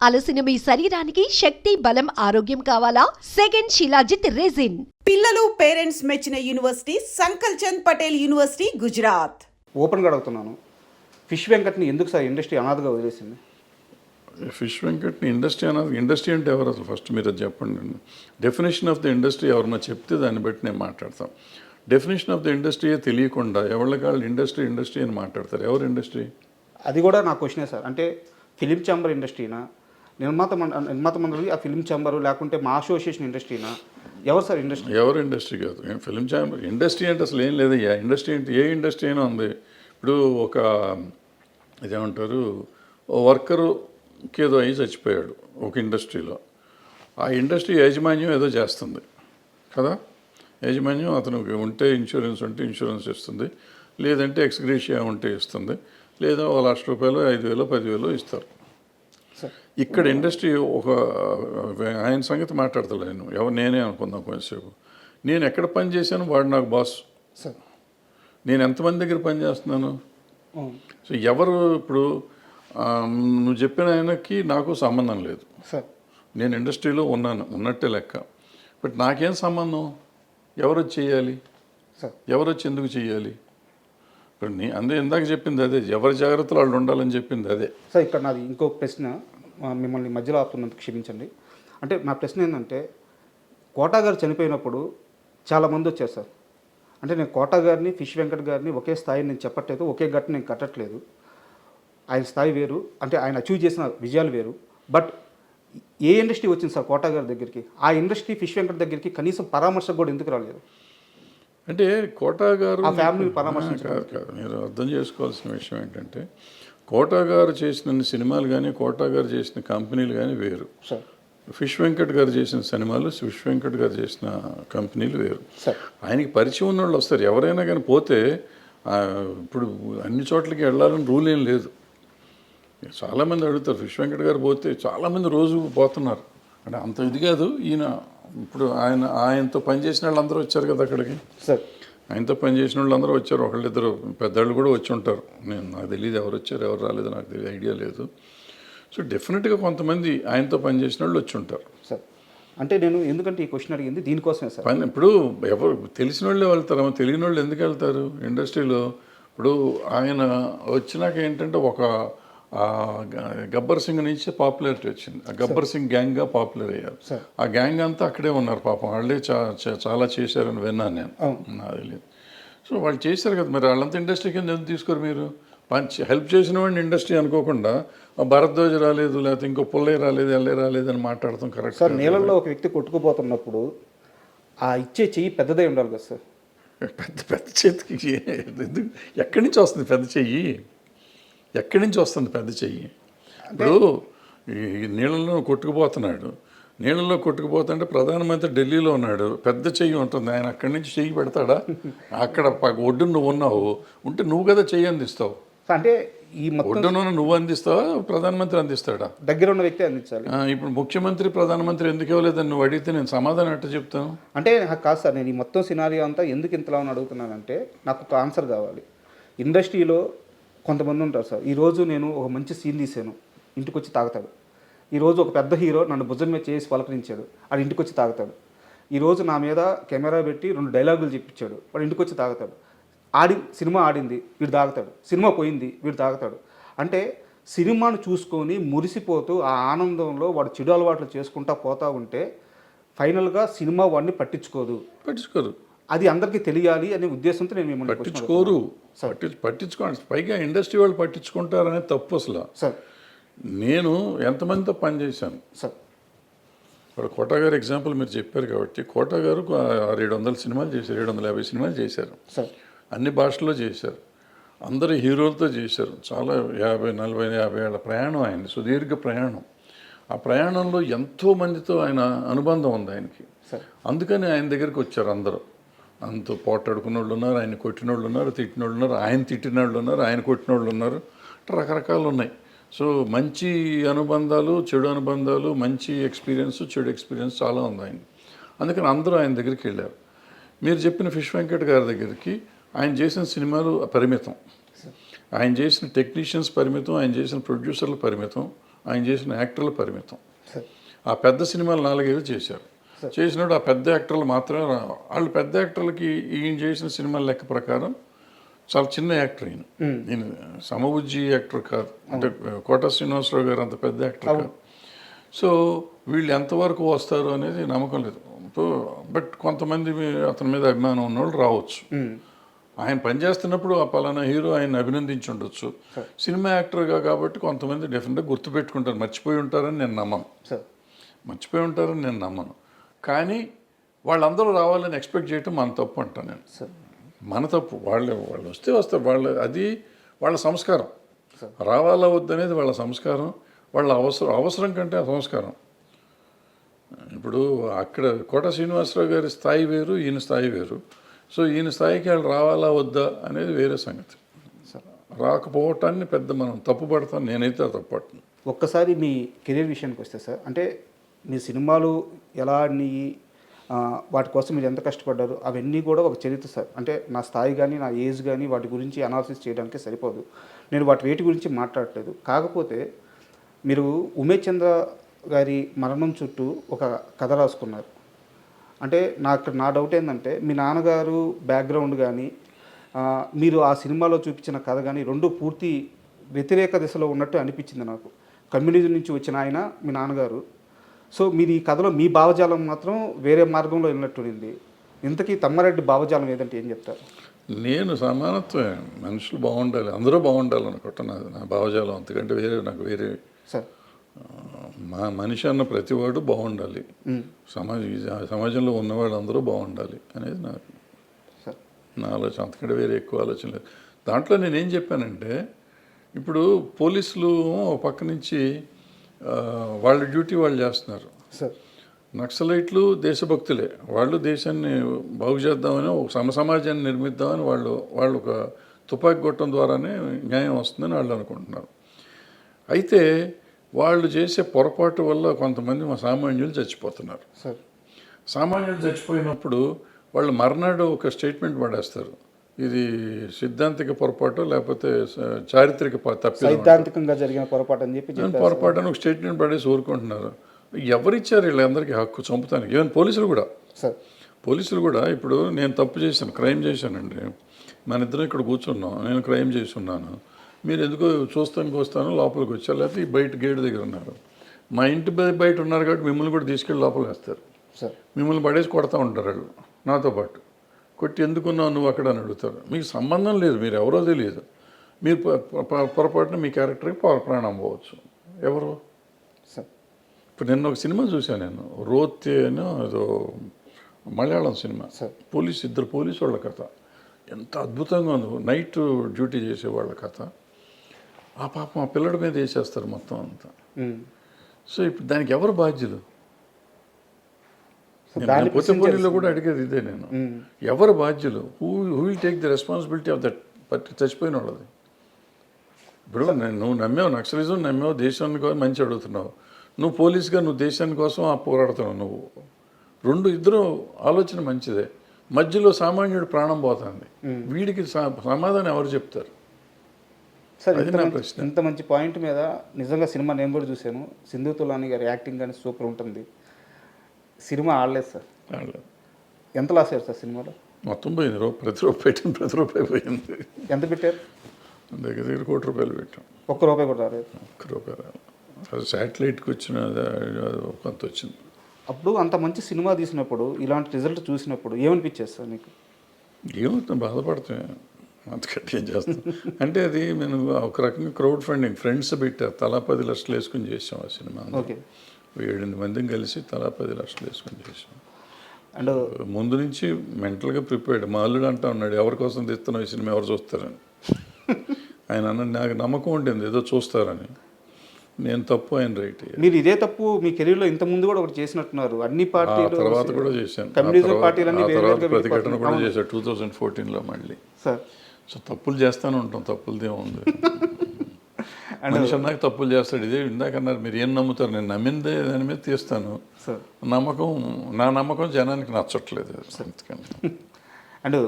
అలసిన మీ శరీరానికి శక్తి, బలం, ఆరోగ్యం కావాలా? Second shilajit resin. పిల్లలు పేరెంట్స్ మెచ్చిన యూనివర్సిటీ సంకల్ చంద్ పటేల్ యూనివర్సిటీ, గుజరాత్. ఓపెన్గా అడుగుతున్నాను, ఫిష్ వెంకట్ని ఎందుకు సార్ ఇండస్ట్రీ అనాథగా వదిలేసింది? ఫిష్ వెంకట్ని ఇండస్ట్రీ అన్నది, ఇండస్ట్రీ అంటే ఎవరు అసలు ఫస్ట్ మీరు అది చెప్పండి. డెఫినేషన్ ఆఫ్ ద ఇండస్ట్రీ ఎవరన్నా చెప్తే దాన్ని బట్టి నేను మాట్లాడతాం. డెఫినేషన్ ఆఫ్ ద ఇండస్ట్రీయే తెలియకుండా ఎవరికాళ్ళు ఇండస్ట్రీ అని మాట్లాడతారు. ఎవరు ఇండస్ట్రీ? అది కూడా నా క్వశ్చనే సార్. అంటే ఫిలిం ఛాంబర్ ఇండస్ట్రీనా, నిర్మాత మండలి ఆ ఫిలిం ఛాంబరు, లేకుంటే మా అసోసియేషన్ ఇండస్ట్రీనా? ఎవరు సార్ ఇండస్ట్రీ? ఎవరు ఇండస్ట్రీ కాదు, ఫిలిం ఛాంబర్. ఇండస్ట్రీ అంటే అసలు ఏం లేదయ్యా. ఇండస్ట్రీ అంటే ఏ ఇండస్ట్రీ అయినా ఉంది. ఇప్పుడు ఒక ఇదేమంటారు, ఓ వర్కరుకి ఏదో అయ్యి చచ్చిపోయాడు ఒక ఇండస్ట్రీలో. ఆ ఇండస్ట్రీ యాజమాన్యం ఏదో చేస్తుంది కదా, యాజమాన్యం అతనికి ఉంటే ఇన్సూరెన్స్ ఉంటే ఇన్సూరెన్స్ ఇస్తుంది, లేదంటే ఎక్స్గ్రేషియా ఉంటే ఇస్తుంది, లేదా ₹1,00,000 5,000 10,000 ఇస్తారు. ఇక్కడ ఇండస్ట్రీ ఒక ఆయన సంగతి మాట్లాడతలేను, నేనే అనుకుందాం కొంచెంసేపు. నేను ఎక్కడ పని చేశాను, వాడు నాకు బాస్. నేను ఎంతమంది దగ్గర పని చేస్తున్నాను. సో ఎవరు ఇప్పుడు నువ్వు చెప్పిన ఆయనకి నాకు సంబంధం లేదు. నేను ఇండస్ట్రీలో ఉన్నట్టే లెక్క. బట్ నాకేం సంబంధం? ఎవరు వచ్చి చేయాలి, ఎవరు వచ్చి ఎందుకు చేయాలి? ఇప్పుడు అందుకే ఇందాక చెప్పింది అదే, ఎవరి జాగ్రత్తలు వాళ్ళు ఉండాలని చెప్పింది అదే. సార్ ఇక్కడ నాది ఇంకో ప్రశ్న, మిమ్మల్ని మధ్యలో ఆపుతున్నందుకు క్షమించండి. అంటే నా ప్రశ్న ఏంటంటే, కోటా గారు చనిపోయినప్పుడు చాలామంది వచ్చారు సార్. అంటే నేను కోటా గారిని, ఫిష్ వెంకట్ గారిని ఒకే స్థాయి నేను చెప్పట్లేదు, ఒకే గట్టు నేను కట్టట్లేదు. ఆయన స్థాయి వేరు, అంటే ఆయన అచీవ్ చేసిన విజయాలు వేరు. బట్ ఏ ఇండస్ట్రీ వచ్చింది సార్ కోటా గారి దగ్గరికి? ఆ ఇండస్ట్రీ ఫిష్ వెంకట్ దగ్గరికి కనీసం పరామర్శకు కూడా ఎందుకు రాలేదు? అంటే కోటా గారు ఆ ఫ్యామిలీ పరామర్శించారు. కాదు, మీరు అర్థం చేసుకోవాల్సిన విషయం ఏంటంటే, కోటా గారు చేసిన సినిమాలు కానీ, కోటా గారు చేసిన కంపెనీలు కానీ వేరు. ఫిష్ వెంకట్ గారు చేసిన సినిమాలు, ఫిష్ వెంకట్ గారు చేసిన కంపెనీలు వేరు. ఆయనకి పరిచయం ఉన్న వాళ్ళు వస్తారు. ఎవరైనా కానీ పోతే ఇప్పుడు అన్ని చోట్లకి వెళ్ళాలని రూల్ ఏం లేదు. చాలామంది అడుగుతారు, ఫిష్ వెంకట్ గారు పోతే చాలామంది రోజు పోతున్నారు. అంటే అంత ఇది కాదు. ఈయన ఇప్పుడు ఆయనతో పనిచేసిన వాళ్ళందరూ వచ్చారు కదా అక్కడికి. ఆయనతో పనిచేసిన వాళ్ళు అందరూ వచ్చారు. ఒకళ్ళిద్దరు పెద్దవాళ్ళు కూడా వచ్చి ఉంటారు. నాకు తెలియదు ఎవరు వచ్చారు ఎవరు రాలేదు, నాకు తెలియదు, ఐడియా లేదు. సో డెఫినెట్గా కొంతమంది ఆయనతో పనిచేసిన వాళ్ళు వచ్చి ఉంటారు. సార్ అంటే నేను ఎందుకంటే ఈ క్వశ్చన్ అడిగింది దీనికోసమే సార్. ఇప్పుడు ఎవరు తెలిసిన వాళ్ళే వెళ్తారు, తెలియని వాళ్ళు ఎందుకు వెళ్తారు ఇండస్ట్రీలో? ఇప్పుడు ఆయన వచ్చినాక ఏంటంటే ఒక గబ్బర్ సింగ్ నుంచి పాపులారిటీ వచ్చింది. ఆ గబ్బర్ సింగ్ గ్యాంగ్గా పాపులర్ అయ్యారు. ఆ గ్యాంగ్ అంతా అక్కడే ఉన్నారు పాపం. వాళ్ళే చాలా చేశారని విన్నాను నేను, నాకు తెలియదు. సో వాళ్ళు చేశారు కదా, మరి వాళ్ళంతా ఇండస్ట్రీ కింద ఎందుకు తీసుకోరు మీరు? హెల్ప్ చేసిన వాడిని ఇండస్ట్రీ అనుకోకుండా భరద్వాజ్ రాలేదు, లేకపోతే ఇంకో పుల్లయ్య రాలేదు, ఎల్లే రాలేదు అని మాట్లాడతాం కరెక్ట్ సార్. నీళ్ళల్లో ఒక వ్యక్తి కొట్టుకుపోతున్నప్పుడు ఆ ఇచ్చే చెయ్యి పెద్దదై ఉండాలి కదా సార్. పెద్ద చేతికి ఎందుకు, ఎక్కడి నుంచి వస్తుంది పెద్ద చెయ్యి? ఎక్కడి నుంచి వస్తుంది పెద్ద చెయ్యి? ఇప్పుడు ఈ నీళ్ళలో కొట్టుకుపోతున్నాడు, నీళ్ళలో కొట్టుకుపోతుంటే ప్రధానమంత్రి ఢిల్లీలో ఉన్నాడు, పెద్ద చెయ్యి ఉంటుంది. ఆయన అక్కడి నుంచి చెయ్యి పెడతాడా? అక్కడ ఒడ్డున నువ్వు ఉన్నావు, ఉంటే నువ్వు కదా చెయ్యి అందిస్తావు. అంటే ఈ ఒడ్డున నువ్వు అందిస్తావా, ప్రధానమంత్రి అందిస్తాడా? దగ్గర ఉన్న వ్యక్తి అందించాలి. ఇప్పుడు ముఖ్యమంత్రి ప్రధానమంత్రి ఎందుకు ఇవ్వలేదని నువ్వు అడిగితే నేను సమాధానం ఎట్లా చెప్తాను? అంటే కాదు సార్, నేను ఈ మొత్తం సినారియో అంతా ఎందుకు ఇంతలా అని అడుగుతున్నానంటే, నాకు ఒక ఆన్సర్ కావాలి. ఇండస్ట్రీలో కొంతమంది ఉంటారు సార్. ఈరోజు నేను ఒక మంచి సీన్ తీసాను, ఇంటికి వచ్చి తాగుతాడు. ఈరోజు ఒక పెద్ద హీరో నన్ను భుజం మీద చేసి పలకరించాడు, వాడు ఇంటికి వచ్చి తాగుతాడు. ఈరోజు నా మీద కెమెరా పెట్టి 2 డైలాగులు చెప్పించాడు, వాడు ఇంటికి వచ్చి తాగుతాడు. సినిమా ఆడింది, వీడు తాగుతాడు. సినిమా పోయింది, వీడు తాగుతాడు. అంటే సినిమాను చూసుకొని మురిసిపోతూ ఆ ఆనందంలో వాడు చెడు అలవాట్లు చేసుకుంటా పోతూ ఉంటే ఫైనల్గా సినిమా వాడిని పట్టించుకోరు. అది అందరికీ తెలియాలి అనే ఉద్దేశంతో నేను మిమ్మల్ని పట్టించుకోండి. పైగా ఇండస్ట్రీ వాళ్ళు పట్టించుకుంటారనేది తప్పు అసలు. సార్ నేను ఎంతమందితో పనిచేశాను సార్. ఇప్పుడు కోటా గారు ఎగ్జాంపుల్ మీరు చెప్పారు కాబట్టి, కోటా గారు 700 సినిమాలు చేశారు, 750 సినిమాలు చేశారు. సార్ అన్ని భాషల్లో చేశారు, అందరు హీరోలతో చేశారు. చాలా 50, 40, 50 ఏళ్ళ ప్రయాణం ఆయనది, సుదీర్ఘ ప్రయాణం. ఆ ప్రయాణంలో ఎంతోమందితో ఆయన అనుబంధం ఉంది ఆయనకి. అందుకని ఆయన దగ్గరికి వచ్చారు అందరూ. అంత పోటాడుకున్న వాళ్ళు ఉన్నారు, ఆయన కొట్టిన వాళ్ళు ఉన్నారు, తిట్టిన వాళ్ళు ఉన్నారు, ఆయన తిట్టిన వాళ్ళు ఉన్నారు, ఆయన కొట్టిన వాళ్ళు ఉన్నారు, రకరకాలు ఉన్నాయి. సో మంచి అనుబంధాలు, చెడు అనుబంధాలు, మంచి ఎక్స్పీరియన్స్, చెడు ఎక్స్పీరియన్స్ చాలా ఉంది ఆయన. అందుకని అందరూ ఆయన దగ్గరికి వెళ్ళారు. మీరు చెప్పిన ఫిష్ వెంకట్ గారి దగ్గరికి ఆయన చేసిన సినిమాలు పరిమితం, ఆయన చేసిన టెక్నీషియన్స్ పరిమితం, ఆయన చేసిన ప్రొడ్యూసర్లు పరిమితం, ఆయన చేసిన యాక్టర్లు పరిమితం. సార్ ఆ పెద్ద సినిమాలు 4-5 చేశారు. చేసినప్పుడు ఆ పెద్ద యాక్టర్లు మాత్రమే వాళ్ళు పెద్ద యాక్టర్లకి ఈయన చేసిన సినిమాల లెక్క ప్రకారం చాలా చిన్న యాక్టర్ ఈయన సమబుజ్జి యాక్టర్ కాదు, అంటే కోట శ్రీనివాసరావు గారు అంత పెద్ద యాక్టర్ కాదు. సో వీళ్ళు ఎంతవరకు వస్తారు అనేది నమ్మకం లేదు. బట్ కొంతమంది అతని మీద అభిమానం ఉన్నవాళ్ళు రావచ్చు. ఆయన పనిచేస్తున్నప్పుడు ఆ పలానా హీరో ఆయన అభినందించి ఉండొచ్చు. సినిమా యాక్టర్గా కాబట్టి కొంతమంది డెఫినెట్గా గుర్తుపెట్టుకుంటారు, మర్చిపోయి ఉంటారని నేను నమ్మను. మర్చిపోయి ఉంటారని నేను నమ్మను. కానీ వాళ్ళందరూ రావాలని ఎక్స్పెక్ట్ చేయటం మన తప్పు అంటాను నేను. మన తప్పు. వాళ్ళు వస్తారు. అది వాళ్ళ సంస్కారం. రావాలా వద్దనేది వాళ్ళ సంస్కారం. వాళ్ళ అవసరం కంటే ఆ సంస్కారం. ఇప్పుడు అక్కడ కోట శ్రీనివాసరావు గారి స్థాయి వేరు, ఈయన స్థాయి వేరు. సో ఈయన స్థాయికి వాళ్ళు రావాలా వద్దా అనేది వేరే సంగతి. రాకపోవటాన్ని పెద్ద మనం తప్పు పడతాం. నేనైతే తప్పు పడతాను. ఒక్కసారి మీ కెరీర్ విషయానికి వస్తే సార్, అంటే మీ సినిమాలు ఎలా ఆడినాయి, వాటి కోసం మీరు ఎంత కష్టపడ్డారు, అవన్నీ కూడా ఒక చరిత్ర సార్. అంటే నా స్థాయి కానీ నా ఏజ్ కానీ వాటి గురించి అనాలిసిస్ చేయడానికి సరిపోదు. నేను వేటి గురించి మాట్లాడట్లేదు. కాకపోతే మీరు ఉమేష్ చంద్ర గారి మరణం చుట్టూ ఒక కథ రాసుకున్నారు. అంటే నా డౌట్ ఏంటంటే మీ నాన్నగారు బ్యాక్గ్రౌండ్ కానీ మీరు ఆ సినిమాలో చూపించిన కథ కానీ రెండు పూర్తి వ్యతిరేక దిశలో ఉన్నట్టు అనిపించింది నాకు. కమ్యూనిజం నుంచి వచ్చిన ఆయన మీ నాన్నగారు. సో మీరు ఈ కథలో మీ భావజాలం మాత్రం వేరే మార్గంలో వెళ్ళినట్టుంది. ఇంతకీ తమ్మారెడ్డి భావజాలం ఏదంటే ఏం చెప్తారు? నేను సమానత్వమే, మనుషులు బాగుండాలి, అందరూ బాగుండాలి అనుకుంటున్నాను నా భావజాలం. అంతకంటే నాకు వేరే సార్ మనిషి అన్న ప్రతివాడు బాగుండాలి, సమాజంలో ఉన్నవాళ్ళు అందరూ బాగుండాలి అనేది నా ఆలోచన. అంతకంటే వేరే ఎక్కువ ఆలోచన లేదు. దాంట్లో నేనేం చెప్పానంటే, ఇప్పుడు పోలీసులు ఒక పక్క నుంచి వాళ్ళ డ్యూటీ వాళ్ళు చేస్తున్నారు. నక్సలైట్లు దేశభక్తులే, వాళ్ళు దేశాన్ని బాగు చేద్దామని, ఒక సమాజాన్ని నిర్మిద్దామని వాళ్ళు ఒక తుపాకీ కొట్టడం ద్వారానే న్యాయం వస్తుందని వాళ్ళు అనుకుంటున్నారు. అయితే వాళ్ళు చేసే పొరపాటు వల్ల కొంతమంది మా సామాన్యులు చచ్చిపోతున్నారు. సామాన్యులు చచ్చిపోయినప్పుడు వాళ్ళు మర్నాడు ఒక స్టేట్మెంట్ పడేస్తారు, ఇది సిద్ధాంతిక పొరపాటు లేకపోతే చారిత్రక సైద్ధాంతికంగా జరిగిన పొరపాటు అని చెప్పి పొరపాటు అని ఒక స్టేట్మెంట్ పడేసి ఊరుకుంటున్నారు. ఎవరిచ్చారు వీళ్ళందరికీ హక్కు చంపుతానికి? ఈవెన్ పోలీసులు కూడా ఇప్పుడు నేను తప్పు చేశాను, క్రైమ్ చేశానండి, మన ఇద్దరం ఇక్కడ కూర్చున్నాం, నేను క్రైమ్ చేసి ఉన్నాను, మీరు ఎందుకో చూస్తానికి వస్తాను లోపలికి వచ్చారు, లేకపోతే ఈ బయట గేట్ దగ్గర ఉన్నారు, మా ఇంటి బయట ఉన్నారు కాబట్టి మిమ్మల్ని కూడా తీసుకెళ్ళి లోపల వేస్తారు, మిమ్మల్ని పడేసి కొడతా ఉంటారు వాళ్ళు నాతో పాటు. కొట్టి ఎందుకున్నావు నువ్వు అక్కడ అని అడుగుతారు. మీకు సంబంధం లేదు, మీరు ఎవరో తెలియదు, మీరు పొరపాటున మీ క్యారెక్టర్కి ప్రాణం పోవచ్చు. ఎవరు? ఇప్పుడు నిన్న ఒక సినిమా చూశాను నేను, రోతే అని ఏదో మలయాళం సినిమా, ఇద్దరు పోలీసు వాళ్ళ కథ ఎంత అద్భుతంగా ఉంది. నైట్ డ్యూటీ చేసే వాళ్ళ కథ. ఆ పాపం ఆ పిల్లడి మీద వేసేస్తారు మొత్తం అంతా. సో ఇప్పుడు దానికి ఎవరు బాధ్యులు? పోలీసులో కూడా అడిగేది ఇదే నేను, ఎవరు బాధ్యులు? Who will take the responsibility of that చచ్చిపోయిన వాళ్ళది? ఇప్పుడు నువ్వు నమ్మావు, నక్సలిజం నమ్మావు, దేశానికి మంచి అడుగుతున్నావు, నువ్వు పోలీసుగా నువ్వు దేశాని కోసం పోరాడుతున్నావు. ఇద్దరు ఆలోచన మంచిదే, మధ్యలో సామాన్యుడు ప్రాణం పోతుంది, వీడికి సమాధానం ఎవరు చెప్తారు? సార్ ఇంత మంచి పాయింట్ మీద నిజంగా సినిమా నేను కూడా చూశాను. సింధు తులాని గారి యాక్టింగ్ కానీ సూపర్ ఉంటుంది. సినిమా ఆడలేదు సార్. ఎంత లాస్ అయ్యారు సార్ సినిమాలో? మొత్తం పోయింది, ప్రతి రూపాయి పోయింది. ఎంత పెట్టారు? దగ్గర ₹1 కోటి పెట్టాం. ₹1 కూడా రాలేదు. ₹1 రాలేదు. అది శాటిలైట్కి వచ్చిన కొంత వచ్చింది. అప్పుడు అంత మంచి సినిమా తీసినప్పుడు ఇలాంటి రిజల్ట్ చూసినప్పుడు ఏమనిపించేది సార్ నీకు? ఏమవుతుంది, బాధపడతాం, అంతకంటే ఏం చేస్తాం. అంటే అది మేము ఒక రకంగా క్రౌడ్ ఫండింగ్, ఫ్రెండ్స్ పెట్టారు, తలా 10 లక్షలు వేసుకుని చేసాం ఆ సినిమా. 7-8 మందిని కలిసి తలా 10 లక్షలు వేసుకొని చేసాం. అండ్ ముందు నుంచి మెంటల్గా ప్రిపేర్డ్. మా అల్లుడు అంటా ఉన్నాడు, ఎవరి కోసం తెస్తున్నావు ఈ సినిమా, ఎవరు చూస్తారని. ఆయన అన్న నాకు నమ్మకం ఉంటుంది ఏదో చూస్తారని. నేను తప్పు, ఆయన రైట్. మీరు ఇదే తప్పు మీ కెరీర్లో ఇంత ముందు కూడా ఒకటి చేసినట్టు అన్ని పార్టీలు తర్వాత కూడా చేశాను. ప్రతిఘటన కూడా చేశాను 2014లో మళ్ళీ. సో తప్పులు చేస్తానే ఉంటాం, తప్పులదే ఉంది. మనిషి అన్నాక తప్పులు చేస్తాడు. ఇదే ఇందాకన్నారు మీరు ఏం నమ్ముతారు, నేను నమ్మిందే దాని మీద తీస్తాను. నా నమ్మకం జనానికి నచ్చట్లేదు అందుకని.